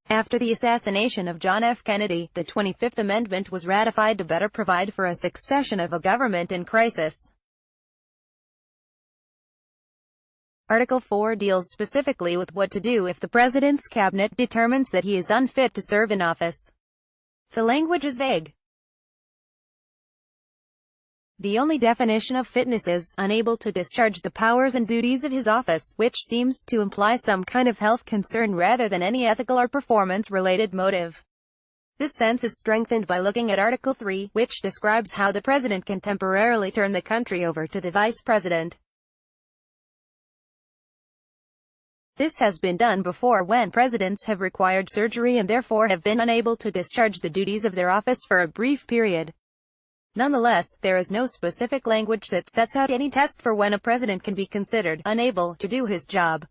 After the assassination of John F. Kennedy, the 25th Amendment was ratified to better provide for a succession of a government in crisis. Article 4 deals specifically with what to do if the president's cabinet determines that he is unfit to serve in office. The language is vague. The only definition of fitness is unable to discharge the powers and duties of his office, which seems to imply some kind of health concern rather than any ethical or performance-related motive. This sense is strengthened by looking at Article 3, which describes how the president can temporarily turn the country over to the vice president. This has been done before when presidents have required surgery and therefore have been unable to discharge the duties of their office for a brief period. Nonetheless, there is no specific language that sets out any test for when a president can be considered unable to do his job.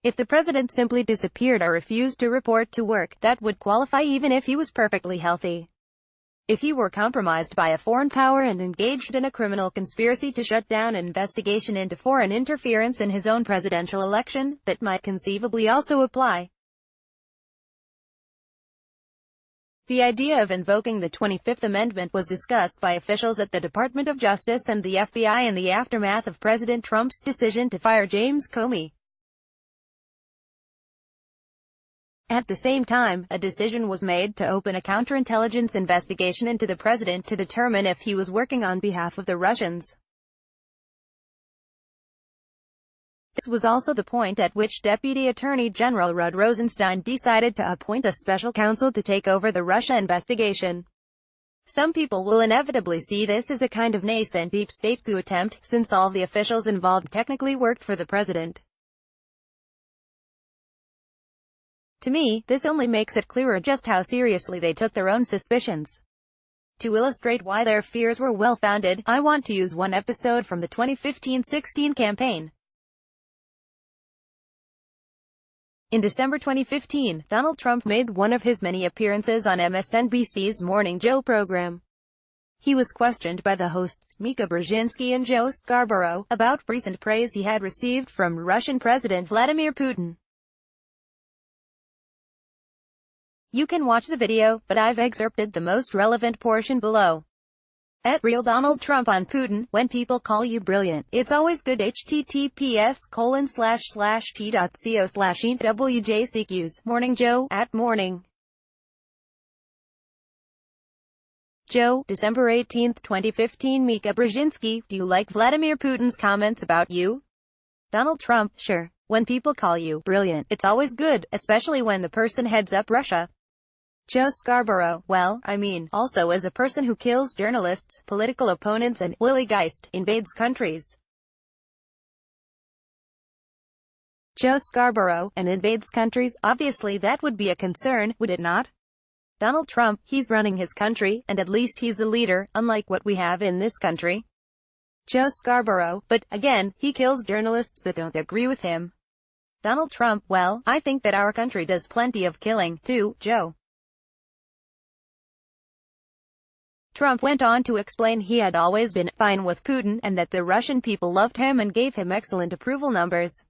If the president simply disappeared or refused to report to work, that would qualify even if he was perfectly healthy. If he were compromised by a foreign power and engaged in a criminal conspiracy to shut down an investigation into foreign interference in his own presidential election, that might conceivably also apply. The idea of invoking the 25th Amendment was discussed by officials at the Department of Justice and the FBI in the aftermath of President Trump's decision to fire James Comey. At the same time, a decision was made to open a counterintelligence investigation into the president to determine if he was working on behalf of the Russians. This was also the point at which Deputy Attorney General Rod Rosenstein decided to appoint a special counsel to take over the Russia investigation. Some people will inevitably see this as a kind of nascent deep state coup attempt, since all the officials involved technically worked for the president. To me, this only makes it clearer just how seriously they took their own suspicions. To illustrate why their fears were well-founded, I want to use one episode from the 2015-16 campaign. In December 2015, Donald Trump made one of his many appearances on MSNBC's Morning Joe program. He was questioned by the hosts, Mika Brzezinski and Joe Scarborough, about recent praise he had received from Russian President Vladimir Putin. You can watch the video, but I've excerpted the most relevant portion below. At Real Donald Trump on Putin, when people call you brilliant, it's always good. https://t.co/EWJCQs. Morning Joe, @Morning Joe, December 18, 2015. Mika Brzezinski, do you like Vladimir Putin's comments about you? Donald Trump, sure. When people call you brilliant, it's always good, especially when the person heads up Russia. Joe Scarborough, well, I mean, also as a person who kills journalists, political opponents and, Willie Geist, invades countries. Joe Scarborough, and invades countries, obviously that would be a concern, would it not? Donald Trump, he's running his country, and at least he's a leader, unlike what we have in this country. Joe Scarborough, but, again, he kills journalists that don't agree with him. Donald Trump, well, I think that our country does plenty of killing, too, Joe. Trump went on to explain he had always been fine with Putin and that the Russian people loved him and gave him excellent approval numbers.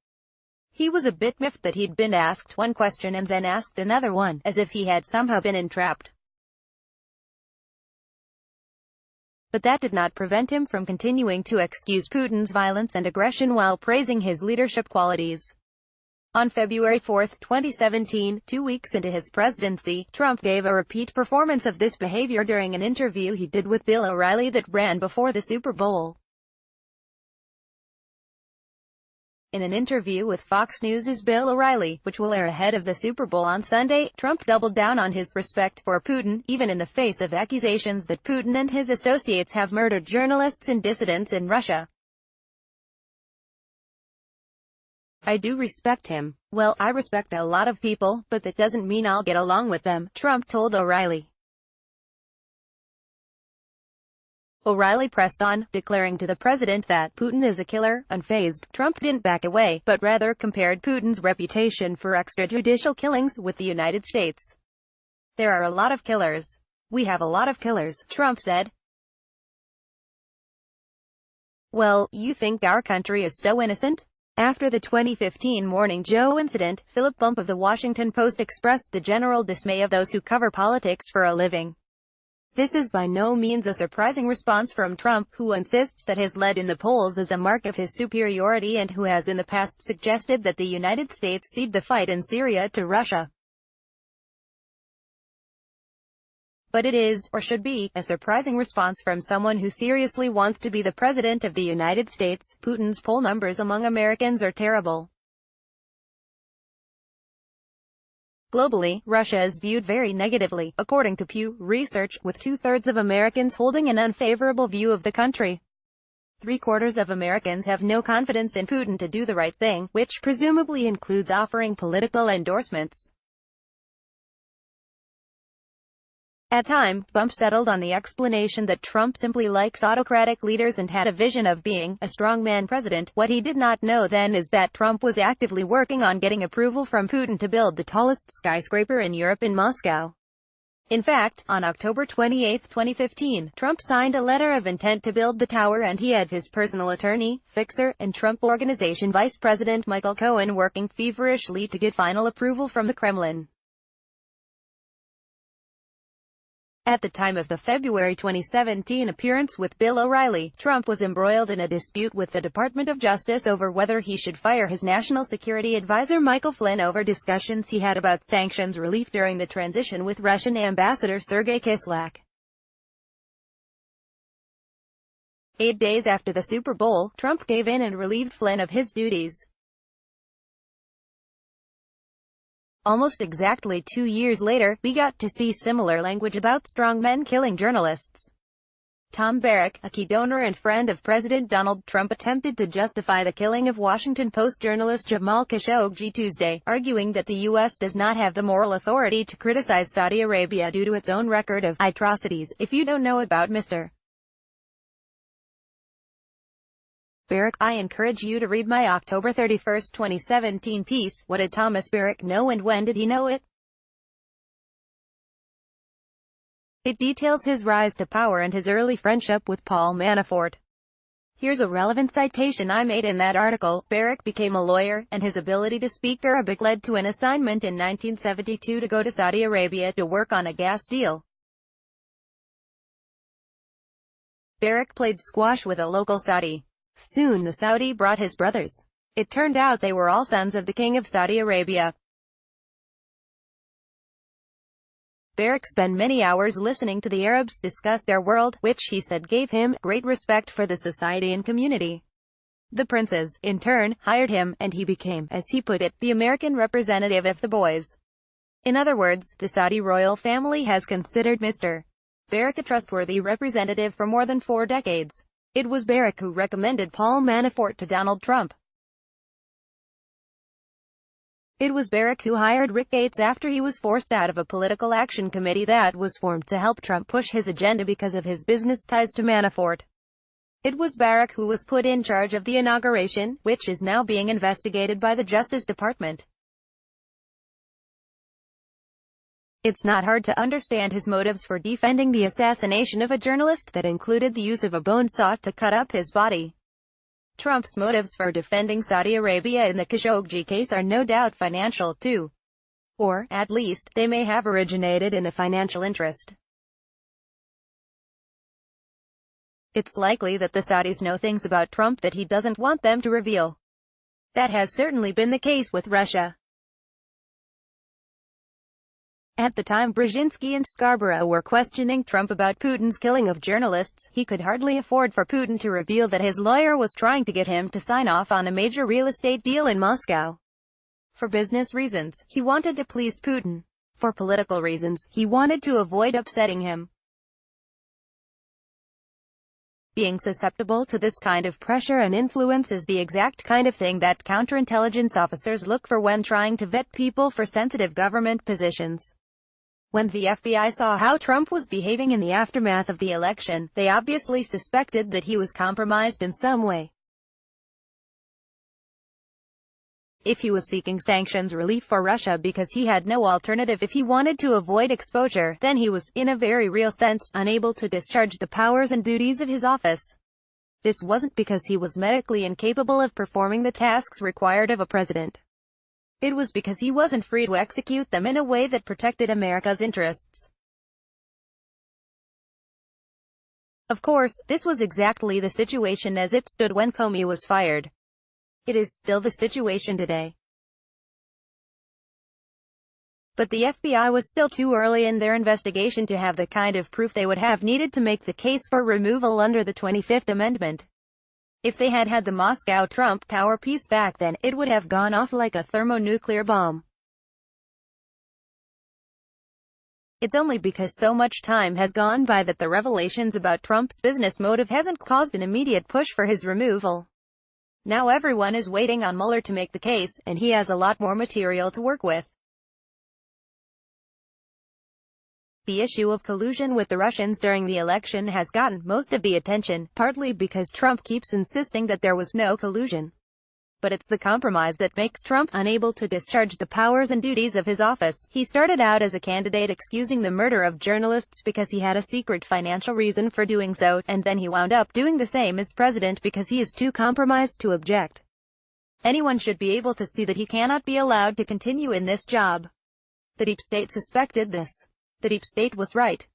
He was a bit miffed that he'd been asked one question and then asked another one, as if he had somehow been entrapped. But that did not prevent him from continuing to excuse Putin's violence and aggression while praising his leadership qualities. On February 4, 2017, 2 weeks into his presidency, Trump gave a repeat performance of this behavior during an interview he did with Bill O'Reilly that ran before the Super Bowl. In an interview with Fox News' Bill O'Reilly, which will air ahead of the Super Bowl on Sunday, Trump doubled down on his respect for Putin, even in the face of accusations that Putin and his associates have murdered journalists and dissidents in Russia. I do respect him. Well, I respect a lot of people, but that doesn't mean I'll get along with them, Trump told O'Reilly. O'Reilly pressed on, declaring to the president that Putin is a killer. Unfazed, Trump didn't back away, but rather compared Putin's reputation for extrajudicial killings with the United States. There are a lot of killers. We have a lot of killers, Trump said. Well, you think our country is so innocent? After the 2015 Morning Joe incident, Philip Bump of the Washington Post expressed the general dismay of those who cover politics for a living. This is by no means a surprising response from Trump, who insists that his lead in the polls is a mark of his superiority and who has in the past suggested that the United States cede the fight in Syria to Russia. But it is, or should be, a surprising response from someone who seriously wants to be the President of the United States. Putin's poll numbers among Americans are terrible. Globally, Russia is viewed very negatively, according to Pew Research, with 2/3 of Americans holding an unfavorable view of the country. 3/4 of Americans have no confidence in Putin to do the right thing, which presumably includes offering political endorsements. At time, Bump settled on the explanation that Trump simply likes autocratic leaders and had a vision of being a strongman president. What he did not know then is that Trump was actively working on getting approval from Putin to build the tallest skyscraper in Europe in Moscow. In fact, on October 28, 2015, Trump signed a letter of intent to build the tower, and he had his personal attorney, fixer, and Trump Organization Vice President Michael Cohen working feverishly to get final approval from the Kremlin. At the time of the February 2017 appearance with Bill O'Reilly, Trump was embroiled in a dispute with the Department of Justice over whether he should fire his national security advisor Michael Flynn over discussions he had about sanctions relief during the transition with Russian Ambassador Sergei Kislyak. 8 days after the Super Bowl, Trump gave in and relieved Flynn of his duties. Almost exactly 2 years later, we got to see similar language about strongmen killing journalists. Tom Barrack, a key donor and friend of President Donald Trump, attempted to justify the killing of Washington Post journalist Jamal Khashoggi Tuesday, arguing that the U.S. does not have the moral authority to criticize Saudi Arabia due to its own record of atrocities. If you don't know about Mr. Barrack, I encourage you to read my October 31, 2017 piece, What Did Thomas Barrack Know and When Did He Know It? It details his rise to power and his early friendship with Paul Manafort. Here's a relevant citation I made in that article. Barrack became a lawyer, and his ability to speak Arabic led to an assignment in 1972 to go to Saudi Arabia to work on a gas deal. Barrack played squash with a local Saudi. Soon the Saudi brought his brothers. It turned out they were all sons of the King of Saudi Arabia. Barrack spent many hours listening to the Arabs discuss their world, which he said gave him great respect for the society and community. The princes, in turn, hired him, and he became, as he put it, the American representative of the boys. In other words, the Saudi royal family has considered Mr. Barrack a trustworthy representative for more than 4 decades. It was Barrack who recommended Paul Manafort to Donald Trump. It was Barrack who hired Rick Gates after he was forced out of a political action committee that was formed to help Trump push his agenda because of his business ties to Manafort. It was Barrack who was put in charge of the inauguration, which is now being investigated by the Justice Department. It's not hard to understand his motives for defending the assassination of a journalist that included the use of a bone saw to cut up his body. Trump's motives for defending Saudi Arabia in the Khashoggi case are no doubt financial too. Or, at least, they may have originated in a financial interest. It's likely that the Saudis know things about Trump that he doesn't want them to reveal. That has certainly been the case with Russia. At the time Brzezinski and Scarborough were questioning Trump about Putin's killing of journalists, he could hardly afford for Putin to reveal that his lawyer was trying to get him to sign off on a major real estate deal in Moscow. For business reasons, he wanted to please Putin. For political reasons, he wanted to avoid upsetting him. Being susceptible to this kind of pressure and influence is the exact kind of thing that counterintelligence officers look for when trying to vet people for sensitive government positions. When the FBI saw how Trump was behaving in the aftermath of the election, they obviously suspected that he was compromised in some way. If he was seeking sanctions relief for Russia because he had no alternative if he wanted to avoid exposure, then he was, in a very real sense, unable to discharge the powers and duties of his office. This wasn't because he was medically incapable of performing the tasks required of a president. It was because he wasn't free to execute them in a way that protected America's interests. Of course, this was exactly the situation as it stood when Comey was fired. It is still the situation today. But the FBI was still too early in their investigation to have the kind of proof they would have needed to make the case for removal under the 25th Amendment. If they had had the Moscow Trump Tower piece back then, it would have gone off like a thermonuclear bomb. It's only because so much time has gone by that the revelations about Trump's business motive hasn't caused an immediate push for his removal. Now everyone is waiting on Mueller to make the case, and he has a lot more material to work with. The issue of collusion with the Russians during the election has gotten most of the attention, partly because Trump keeps insisting that there was no collusion. But it's the compromise that makes Trump unable to discharge the powers and duties of his office. He started out as a candidate excusing the murder of journalists because he had a secret financial reason for doing so, and then he wound up doing the same as president because he is too compromised to object. Anyone should be able to see that he cannot be allowed to continue in this job. The deep state suspected this. The deep state was right.